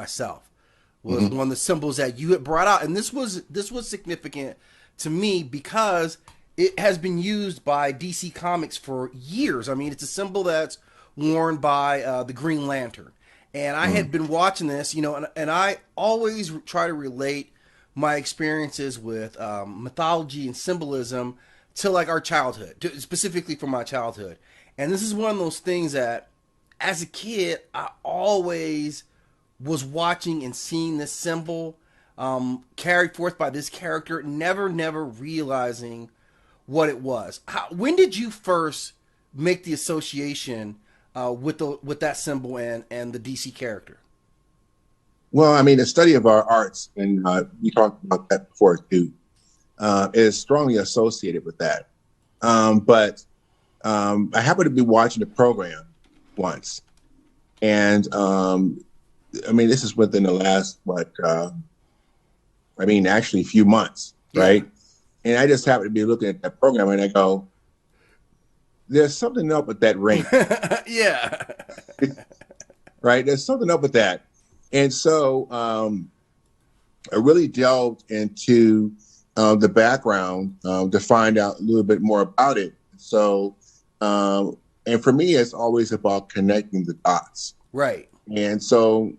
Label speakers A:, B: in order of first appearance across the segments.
A: myself was
B: Hmm.
A: one of the symbols that you had brought out, and this was significant to me because it has been used by DC Comics for years. I mean, it's a symbol that's worn by the Green Lantern, and I had
B: Hmm.
A: been watching this, and I always try to relate my experiences with mythology and symbolism to like our childhood, specifically from my childhood. And this is one of those things that, as a kid, I always was watching and seeing this symbol carried forth by this character, never realizing what it was. When did you first make the association with that symbol and the DC character?
B: Well, I mean, the study of our arts, and we talked about that before too, is strongly associated with that. But I happened to be watching the program once, and I mean, this is within the last I mean, actually, a few months,
A: Yeah,
B: right? And I just happened to be looking at that program, and I go, "There's something up with that ring,
A: yeah,
B: right? There's something up with that." And so I really delved into the background to find out a little bit more about it. So, and for me, it's always about connecting the dots.
A: right.
B: And so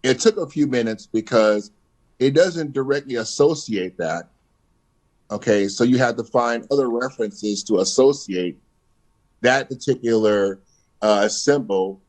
B: it took a few minutes because it doesn't directly associate that. Okay, so you have to find other references to associate that particular symbol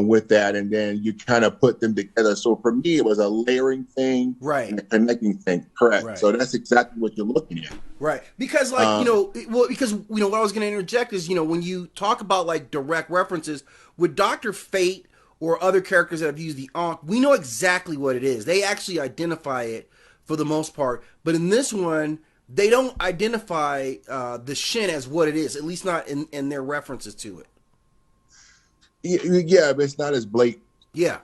B: with that, and then you kind of put them together. So for me, it was a layering thing
A: Right.
B: and a connecting thing. Correct.
A: Right.
B: So that's exactly what you're looking at.
A: Right. Because like,
B: Um,
A: because what I was going to interject is, when you talk about like direct references with Dr. Fate or other characters that have used the Ankh, we know exactly what it is. They actually identify it for the most part. But in this one, they don't identify the Shen as what it is, at least not in their references to it.
B: yeah, but it's not as blatant.
A: Yeah.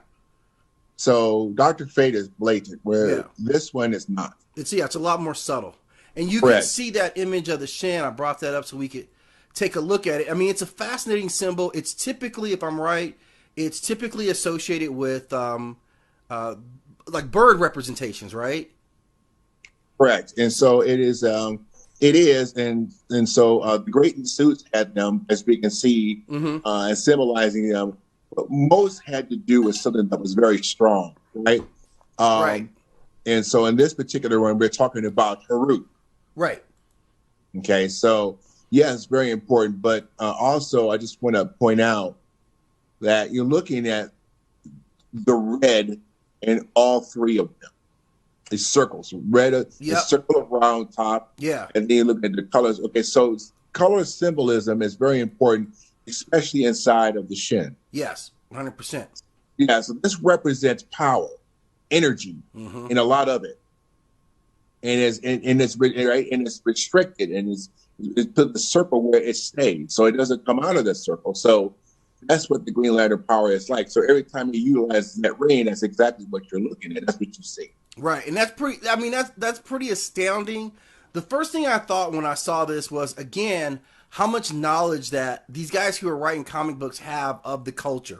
B: So Dr. Fate is blatant,
A: Yeah.
B: where this one is not.
A: It's a lot more subtle. And you can
B: Correct.
A: see that image of the Shen. I brought that up so we could take a look at it. I mean, it's a fascinating symbol. It's typically, if I'm right, it's typically associated with like bird representations, right?
B: Correct. And so it is. And so the great suits had them, as we can see,
A: Mm-hmm.
B: and symbolizing them. But most had to do with something that was very strong, right?
A: Right.
B: Um, and so in this particular one, we're talking about Harut.
A: Right.
B: Okay, so yes, very important. But also, I just want to point out that you're looking at the red in all three of them. The circles, red, the
A: Yep.
B: circle around top,
A: Yeah.
B: and then you look at the colors. Okay, so color symbolism is very important, especially inside of the Shen.
A: Yes. 100%.
B: Yeah, so this represents power, energy,
A: Mm-hmm.
B: and a lot of it, and it's right, and it's restricted, and it's put the circle where it stays, so it doesn't come out of the circle. So that's what the Green Lantern power is like. So every time you utilize that ring, that's exactly what you're looking at. That's what you see.
A: Right, and that's pretty. I mean, that's pretty astounding. The first thing I thought when I saw this was, again, how much knowledge that these guys who are writing comic books have of the culture.